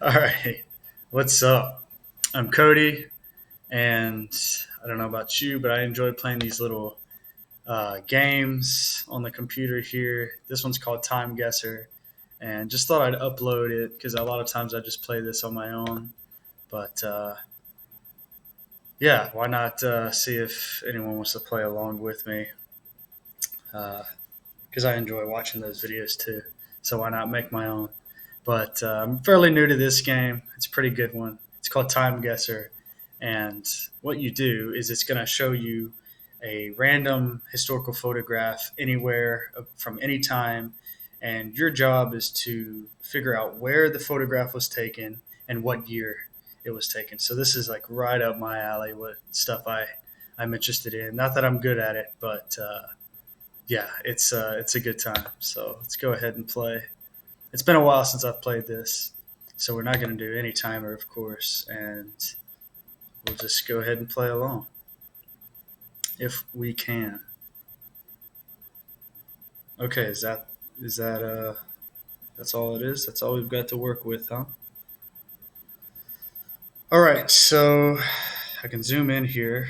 All right. What's up? I'm Cody, and I don't know about you, but I enjoy playing these little games on the computer here. This one's called TimeGuessr, and just thought I'd upload it because a lot of times I just play this on my own. But yeah, why not see if anyone wants to play along with me? Because I enjoy watching those videos too. So why not make my own? But I'm fairly new to this game. It's a pretty good one. It's called Time Guesser, and what you do is it's going to show you a random historical photograph anywhere from any time, and your job is to figure out where the photograph was taken and what year it was taken. So this is like right up my alley. What stuff I'm interested in. Not that I'm good at it, but yeah, it's a good time. So let's go ahead and play. It's been a while since I've played this, so we're not going to do any timer, of course, and we'll just go ahead and play along if we can. Okay, is that that's all it is? That's all we've got to work with, huh? All right, so I can zoom in here.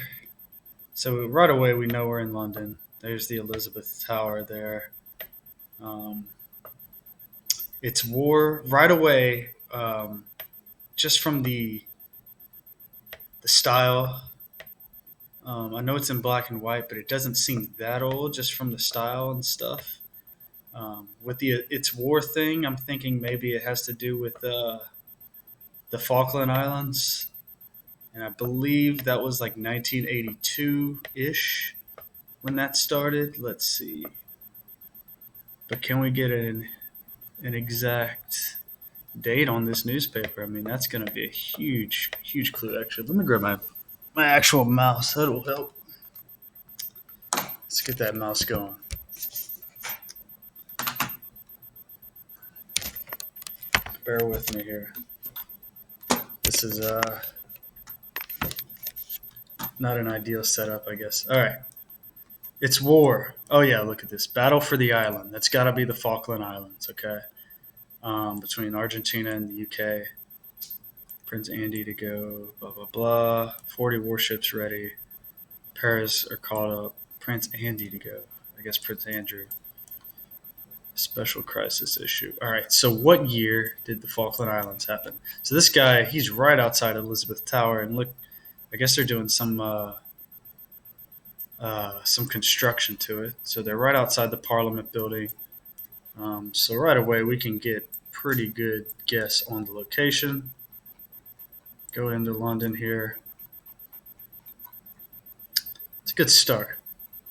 So right away we know we're in London. There's the Elizabeth Tower there. Um, it's war right away, just from the style. I know it's in black and white, but it doesn't seem that old just from the style and stuff. With the it's war thing, I'm thinking maybe it has to do with the Falkland Islands, and I believe that was like 1982 ish when that started. Let's see, but can we get an exact date on this newspaper? I mean, that's going to be a huge clue. Actually, let me grab my actual mouse. That'll help. Let's get that mouse going. Bear with me here. This is not an ideal setup, I guess. All right. It's war. Oh, yeah, look at this. Battle for the island. That's got to be the Falkland Islands, okay? Between Argentina and the UK. Prince Andy to go, blah, blah, blah. 40 warships ready. Paris are called up. Prince Andy to go. I guess Prince Andrew. Special crisis issue. All right. So, what year did the Falkland Islands happen? So, this guy, he's right outside Elizabeth Tower, and look, I guess they're doing some construction to it. So, they're right outside the Parliament building. So, right away, we can get pretty good guess on the location. Go into London here. It's a good start.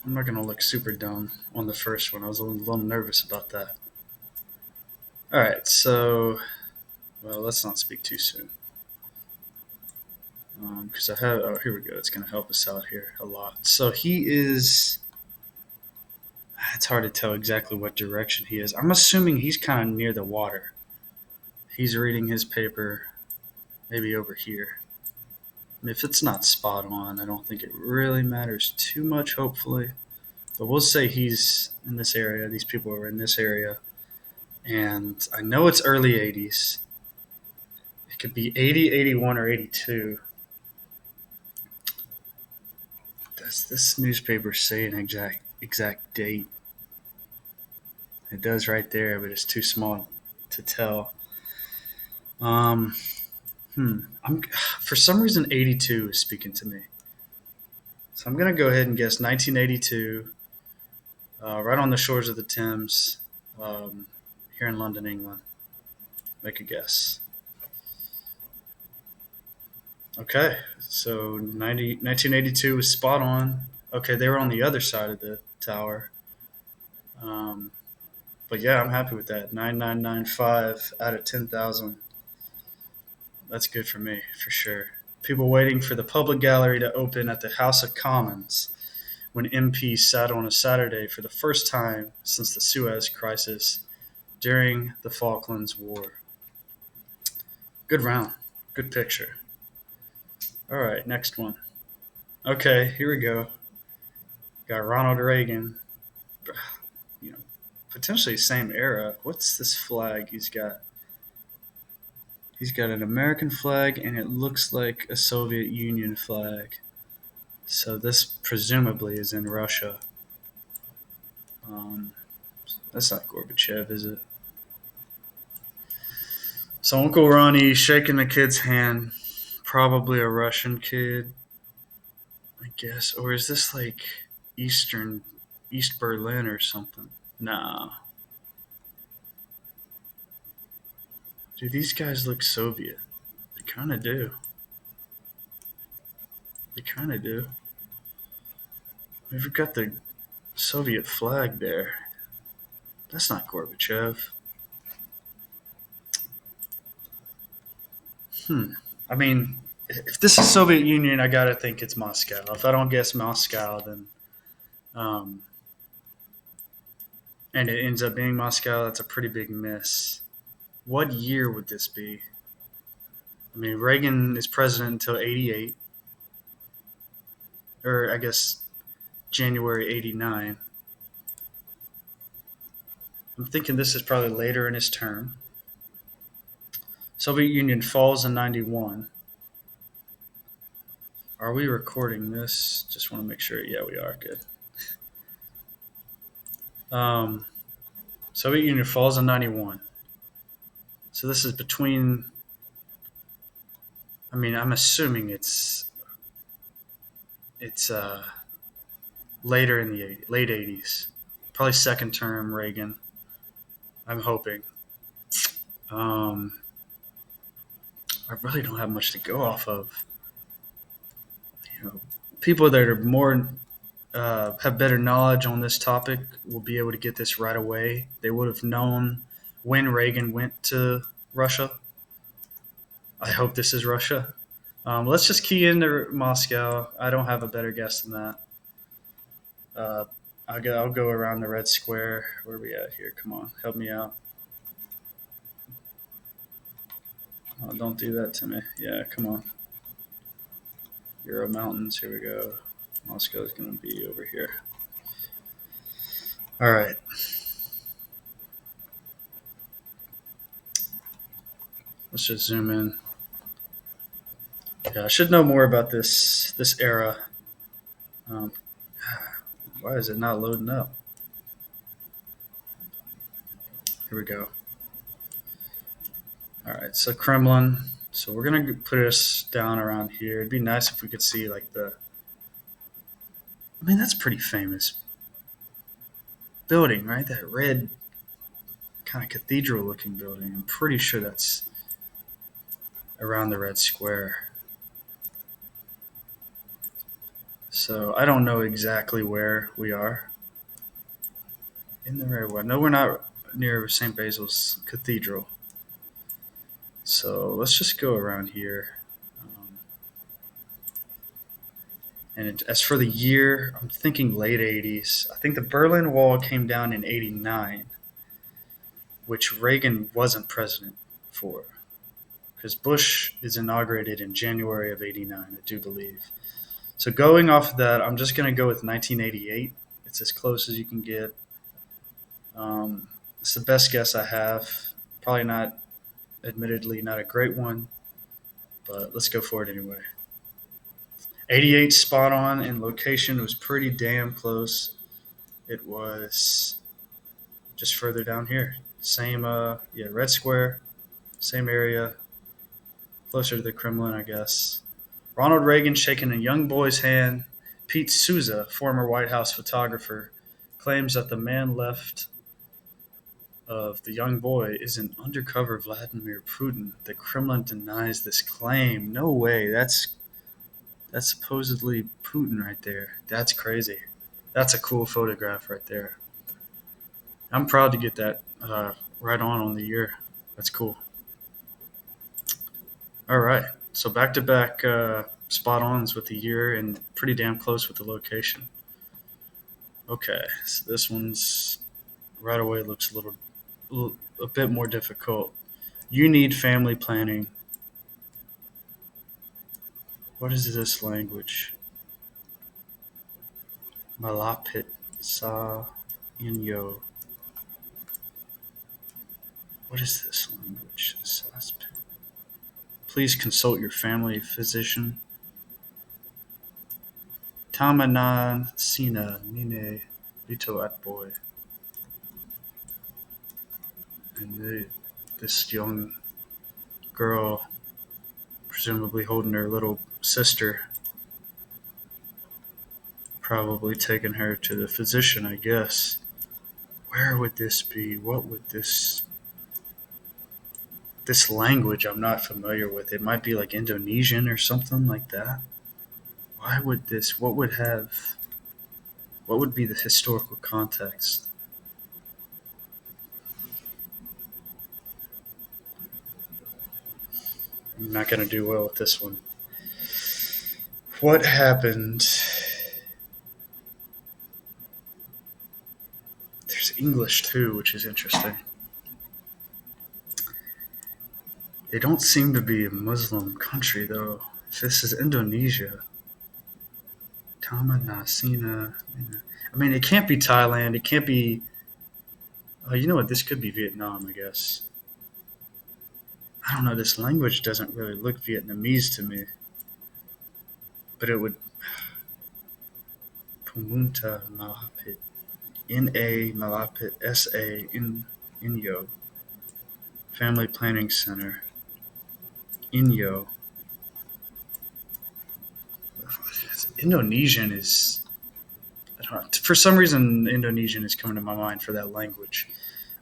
I'm not going to look super dumb on the first one. I was a little nervous about that. All right, so well, let's not speak too soon because I have. Oh, here we go. It's going to help us out here a lot. So he is. It's hard to tell exactly what direction he is. I'm assuming he's kind of near the water. He's reading his paper, maybe over here. If it's not spot on, I don't think it really matters too much. Hopefully, but we'll say he's in this area. These people are in this area. And I know it's early 80s. It could be 80, 81, or 82. Does this newspaper say an exact date? It does right there, but it's too small to tell. Um, I'm for some reason 82 is speaking to me, so I'm gonna go ahead and guess 1982, right on the shores of the Thames, here in London, England. Make a guess. Okay, so 1982 was spot on. Okay, they were on the other side of the tower. Um, but yeah, I'm happy with that. 9995 out of 10,000. That's good for me, for sure. People waiting for the public gallery to open at the House of Commons when MPs sat on a Saturday for the first time since the Suez Crisis during the Falklands War. Good round. Good picture. All right, next one. Okay, here we go. Got Ronald Reagan. You know, potentially same era. What's this flag he's got? He's got an American flag, and it looks like a Soviet Union flag. So this presumably is in Russia. Um, that's not Gorbachev, is it? So Uncle Ronnie shaking the kid's hand. Probably a Russian kid, I guess. Or is this like Eastern, East Berlin or something? Nah. Do these guys look Soviet? They kind of do. They kind of do. We've got the Soviet flag there. That's not Gorbachev. Hmm. I mean, if this is Soviet Union, I gotta think it's Moscow. If I don't guess Moscow, then um, and it ends up being Moscow, that's a pretty big miss. What year would this be? I mean, Reagan is president until '88, or I guess January '89. I'm thinking this is probably later in his term. Soviet Union falls in '91. Are we recording this? Just want to make sure. Yeah, we are. Good. Um, Soviet Union falls in '91. So this is between. I mean, I'm assuming it's later in the late '80s, probably second term Reagan. I'm hoping. Um, I really don't have much to go off of. You know, people that are more have better knowledge on this topic will be able to get this right away. They would have known when Reagan went to Russia. I hope this is Russia. Let's just key into Moscow. I don't have a better guess than that. Uh, I'll go around the red square. Where are we at here? Come on, help me out. Oh, don't do that to me. Yeah, come on. Euro Mountains. Here we go. Moscow is going to be over here. All right. Let's just zoom in. Yeah, I should know more about this era. Um, why is it not loading up? Here we go. All right, so Kremlin. So we're gonna put us down around here. It'd be nice if we could see like the. I mean, that's pretty famous building, right? That red kind of cathedral-looking building. I'm pretty sure that's around the red square. So I don't know exactly where we are in the red one. No, we're not near St. Basil's Cathedral. So let's just go around here. As for the year, I'm thinking late 80s. I think the Berlin Wall came down in '89, which Reagan wasn't president for. Because Bush is inaugurated in January of '89, I do believe. So going off of that, I'm just going to go with 1988. It's as close as you can get. It's the best guess I have. Probably not, admittedly, not a great one, but let's go for it anyway. 88 spot on, and location was pretty damn close. It was just further down here. Same, Red Square, same area, closer to the Kremlin, I guess. Ronald Reagan shaking a young boy's hand. Pete Souza, former White House photographer, claims that the man left of the young boy is an undercover Vladimir Putin. The Kremlin denies this claim. No way. That's supposedly Putin right there. That's crazy. That's a cool photograph right there. I'm proud to get that right on the year. That's cool. All right. So back to back spot ons with the year and pretty damn close with the location. Okay. So this one's right away looks a bit more difficult. You need family planning. What is this language? Malapit sa inyo. What is this language? Saspit. Please consult your family physician. Tamanan Sina Nine Lito Atboy. And this young girl, presumably holding her little sister, probably taking her to the physician, I guess. Where would this be? What would this language I'm not familiar with? It might be like Indonesian or something like that. Why would this? What would be the historical context? I'm not going to do well with this one. What happened? There's English too, which is interesting. They don't seem to be a Muslim country, though. If this is Indonesia, Tamanasina. I mean, it can't be Thailand. It can't be. You know what? This could be Vietnam, I guess. I don't know. This language doesn't really look Vietnamese to me, but it would. Pumunta Malapit, N.A. Malapit, S.A. Inyo, Family Planning Center, Inyo. Indonesian is. I don't know, for some reason, Indonesian is coming to my mind for that language.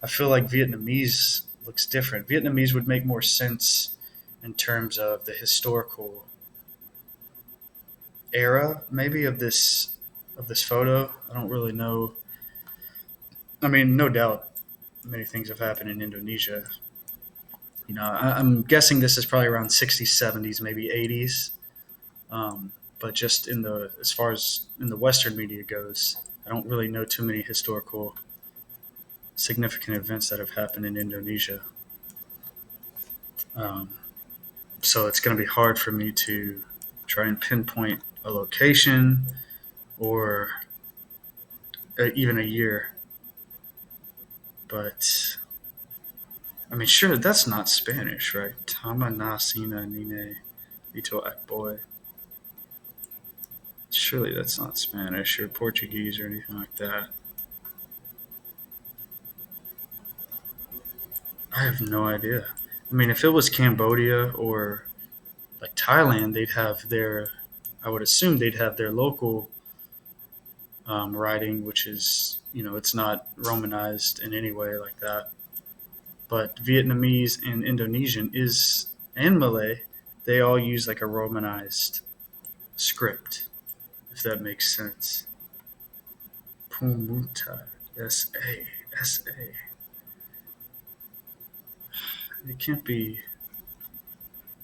I feel like Vietnamese looks different. Vietnamese would make more sense in terms of the historical era, maybe of this photo. I don't really know. I mean, no doubt, many things have happened in Indonesia. I'm guessing this is probably around 60s, 70s, maybe 80s. But just as far as in the Western media goes, I don't really know too many historical significant events that have happened in Indonesia. Um, so it's going to be hard for me to try and pinpoint a location or even a year. But I mean, sure, that's not Spanish, right? Tama nasina nine ito akboy. Surely that's not Spanish or Portuguese or anything like that. I have no idea. I mean, if it was Cambodia or like Thailand, they'd have their. I would assume they'd have their local writing, which is it's not Romanized in any way like that. But Vietnamese and Indonesian and Malay, they all use like a Romanized script, if that makes sense. Pumuta, S-A, S-A. It can't be.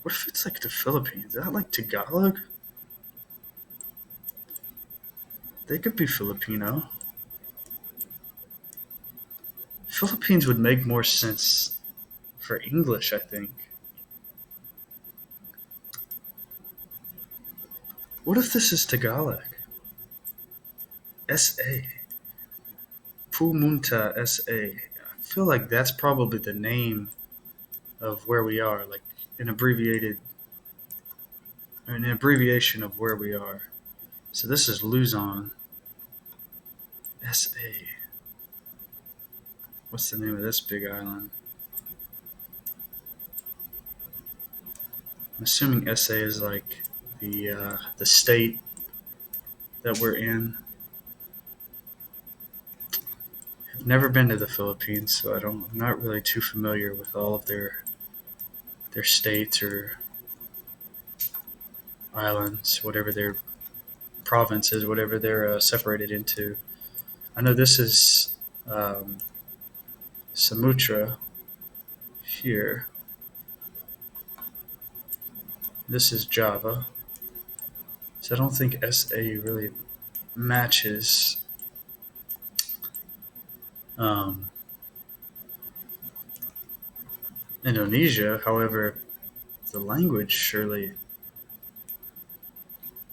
What if it's like the Philippines? Is that like Tagalog? They could be Filipino. Philippines would make more sense for English, I think. What if this is Tagalog? S.A. Pumunta S.A. I feel like that's probably the name of where we are, like an abbreviation of where we are. So this is Luzon. S.A. What's the name of this big island? I'm assuming SA is like the state that we're in. I've never been to the Philippines, so I'm not really too familiar with all of their states or islands, whatever their provinces, whatever they're separated into. I know this is Sumatra here. This is Java. So I don't think SA really matches Indonesia. However, the language surely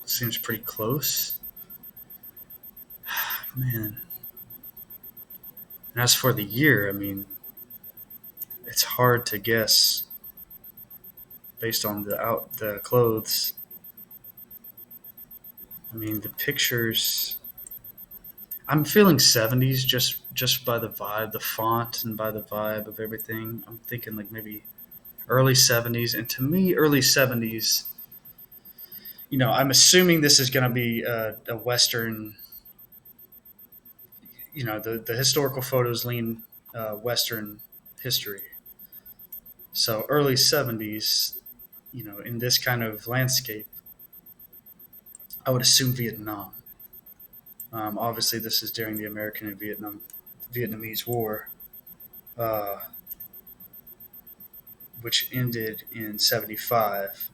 seems pretty close. Man. And as for the year, I mean, it's hard to guess based on the clothes. I mean, the pictures. I'm feeling 70s just by the vibe, the font, and by the vibe of everything. I'm thinking like maybe early 70s, and to me, early 70s. I'm assuming this is going to be a Western. The historical photos lean Western history. So early 70s, in this kind of landscape, I would assume Vietnam. Obviously, this is during the American and Vietnamese War, uh, which ended in 75.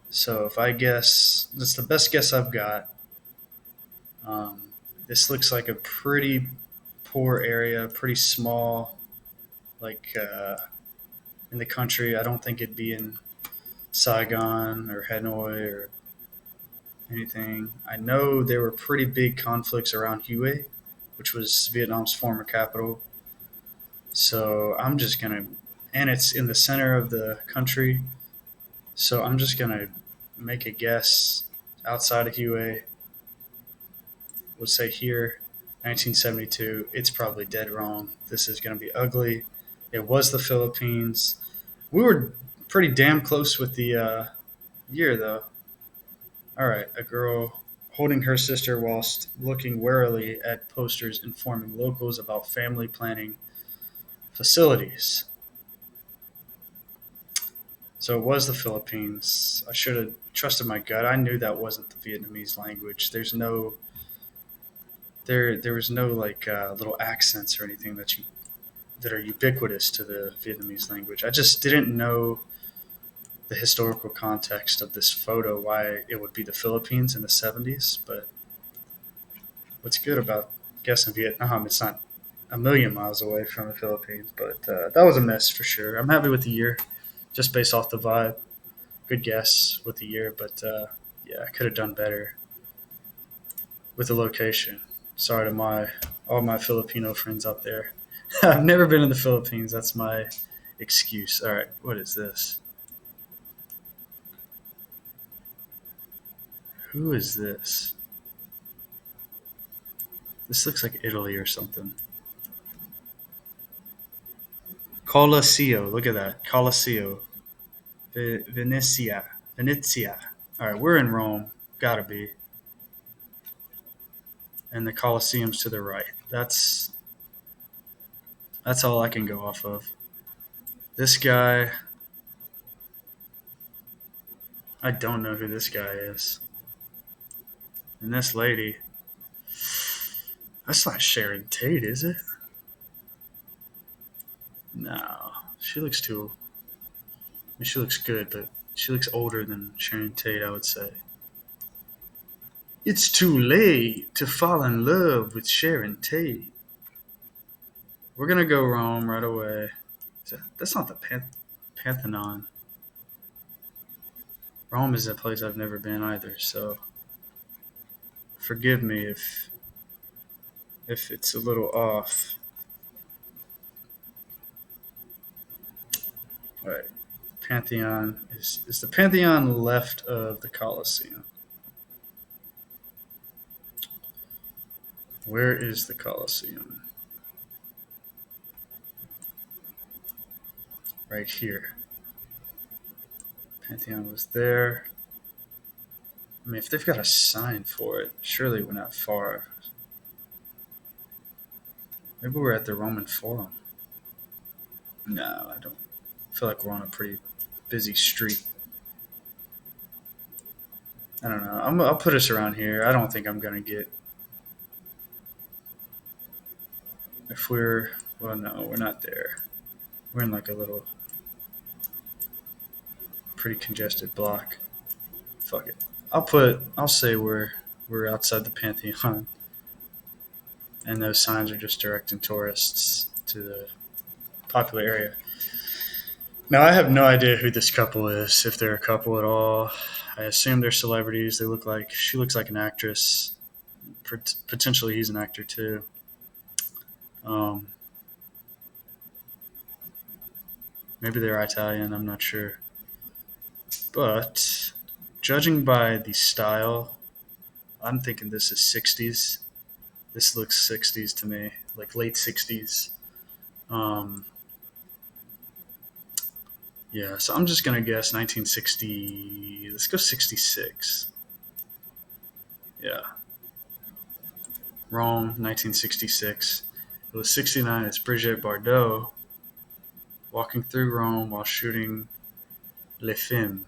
So if I guess, that's the best guess I've got. Um, this looks like a pretty poor area, pretty small, like in the country. I don't think it'd be in Saigon or Hanoi or anything. I know there were pretty big conflicts around Hue, which was Vietnam's former capital. So I'm just gonna, and it's in the center of the country. So I'm just gonna make a guess outside of Hue. We'll say here, 1972. It's probably dead wrong. This is gonna be ugly. It was the Philippines. We were pretty damn close with the year, though. All right, a girl holding her sister whilst looking warily at posters informing locals about family planning facilities. So it was the Philippines. I should have trusted my gut. I knew that wasn't the Vietnamese language. There was no like little accents or anything that are ubiquitous to the Vietnamese language. I just didn't know the historical context of this photo, why it would be the Philippines in the 70s. But what's good about guessing Vietnam, it's not a million miles away from the Philippines. But that was a miss for sure. I'm happy with the year, just based off the vibe. Good guess with the year, but yeah, I could have done better with the location. Sorry to all my Filipino friends out there. I've never been in the Philippines. That's my excuse. All right, what is this? Who is this? This looks like Italy or something. Colosseo. Look at that. Colosseo. Venetia. Venezia. All right, we're in Rome. Gotta be. And the Colosseum's to the right. That's all I can go off of. This guy, I don't know who this guy is. And this lady, that's not Sharon Tate, is it? No, she looks too. I mean, she looks good, but she looks older than Sharon Tate, I would say. It's too late to fall in love with Sharon Tate. We're gonna go Rome right away. That's not the Pantheon. Rome is a place I've never been either, so forgive me if it's a little off. All right, Pantheon is the Pantheon left of the Colosseum. Where is the Colosseum? Right here. Pantheon was there. I mean, if they've got a sign for it, surely we're not far. Maybe we're at the Roman Forum. No, I don't feel like we're on a pretty busy street. I don't know. I'll put us around here. I don't think I'm gonna get. If we're, well, no, we're not there. We're in like a little pretty congested block. Fuck it. I'll say we're outside the Pantheon, and those signs are just directing tourists to the popular area. Now I have no idea who this couple is, if they're a couple at all. I assume they're celebrities. She looks like an actress. Potentially he's an actor too. Um, Maybe they're Italian. I'm not sure. But judging by the style, I'm thinking this is 60s. This looks 60s to me, like late 60s. Um, yeah, so I'm just gonna guess 1960. Let's go 66. Yeah, Rome, 1966. It was 69. It's Brigitte Bardot walking through Rome while shooting Le Film.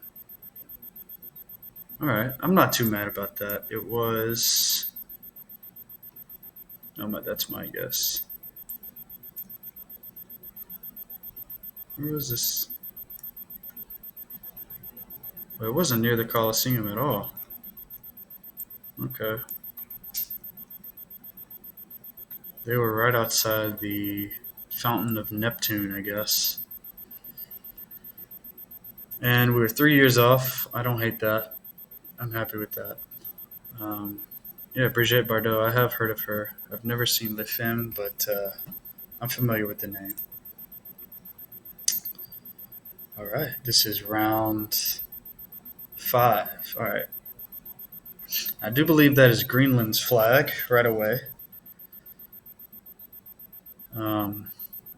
All right, I'm not too mad about that. It was. No, that's my guess. Where was this? Well, it wasn't near the Colosseum at all. Okay. They were right outside the Fountain of Neptune, I guess. And we were 3 years off. I don't hate that. I'm happy with that. Um, yeah, Brigitte Bardot. I have heard of her. I've never seen Le Film, but I'm familiar with the name. All right. This is round 5. All right. I do believe that is Greenland's flag right away. Um,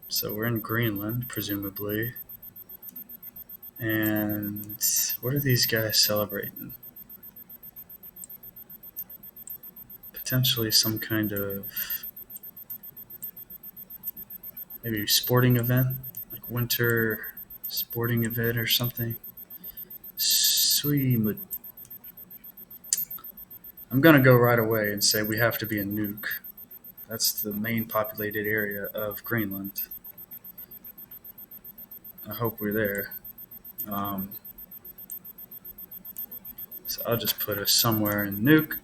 so we're in Greenland, presumably. And what are these guys celebrating? Potentially some kind of maybe sporting event, like winter sporting event or something. Sweet. I'm gonna go right away and say we have to be in Nuuk. That's the main populated area of Greenland. I hope we're there. Um, so I'll just put us somewhere in Nuuk.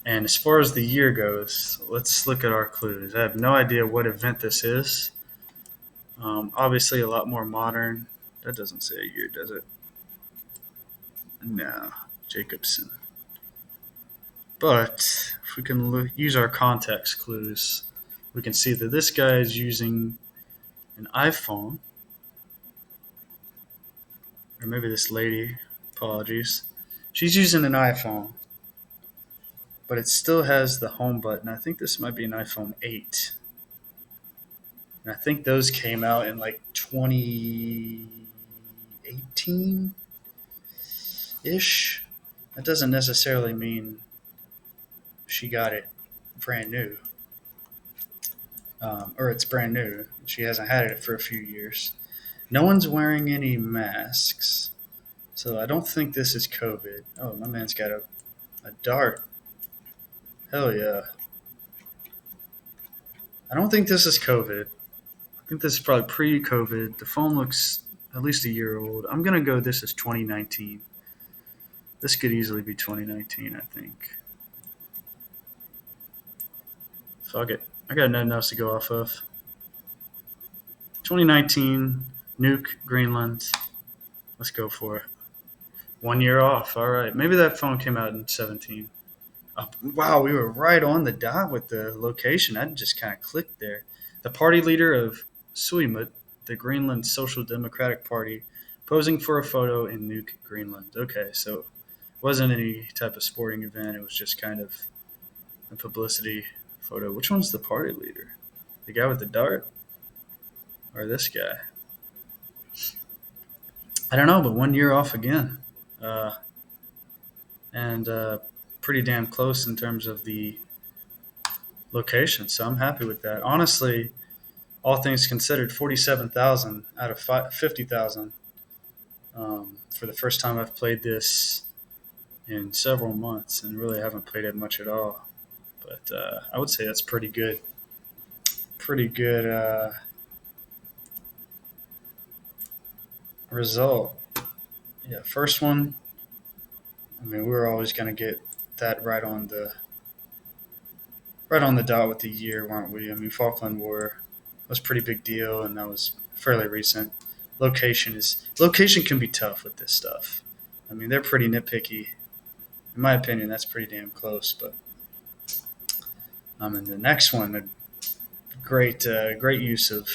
And as far as the year goes, let's look at our clues. I have no idea what event this is. Obviously, a lot more modern. That doesn't say a year, does it? No, Jacobson. But if we can use our context clues, we can see that this guy is using an iPhone, or maybe this lady, apologies. She's using an iPhone, but it still has the home button. I think this might be an iPhone 8. And I think those came out in like 2018 ish. That doesn't necessarily mean she got it brand new, or it's brand new. She hasn't had it for a few years. No one's wearing any masks, so I don't think this is COVID. Oh, my man's got a dart. Hell yeah. I don't think this is COVID. I think this is probably pre-COVID. The phone looks at least a year old. I'm gonna go. This is 2019. This could easily be 2019. I think. Fuck it. I got nothing else to go off of. 2019, Nuuk, Greenland. Let's go for it. 1 year off. All right. Maybe that phone came out in 17. Oh, wow, we were right on the dot with the location. I just kind of clicked there. The party leader of Suimut, the Greenland Social Democratic Party, posing for a photo in Nuuk, Greenland. Okay, so it wasn't any type of sporting event. It was just kind of a publicity photo. Which one's the party leader? The guy with the dart? Or this guy? I don't know, but 1 year off again. And pretty damn close in terms of the location. So I'm happy with that. Honestly, all things considered, 47,000 out of 50,000 for the first time I've played this in several months, and really haven't played it much at all. But I would say that's pretty good. Pretty good result. Yeah, first one. I mean, we were always going to get that right on the dot with the year, weren't we? I mean, Falkland War was a pretty big deal, and that was fairly recent. Location can be tough with this stuff. I mean, they're pretty nitpicky. In my opinion, that's pretty damn close. But and the next one, a great use of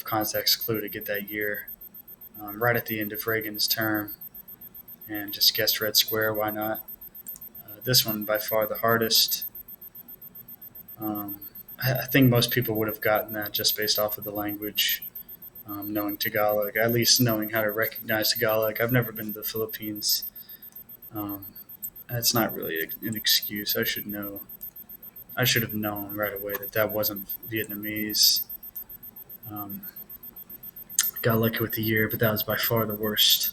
context clue to get that year. right at the end of Reagan's term, and just guessed Red Square. Why not? This one by far the hardest. Um, I think most people would have gotten that just based off of the language, knowing Tagalog, at least knowing how to recognize Tagalog. I've never been to the Philippines. Um, that's not really an excuse. I should know. I should have known right away that that wasn't Vietnamese. Um, got lucky with the year, but that was by far the worst.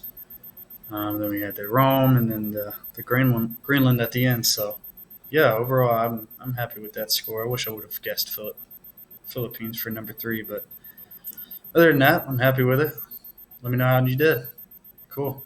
Then we had the Rome, and then the Greenland at the end. So, yeah, overall, I'm happy with that score. I wish I would have guessed Philippines for number three, but other than that, I'm happy with it. Let me know how you did. Cool.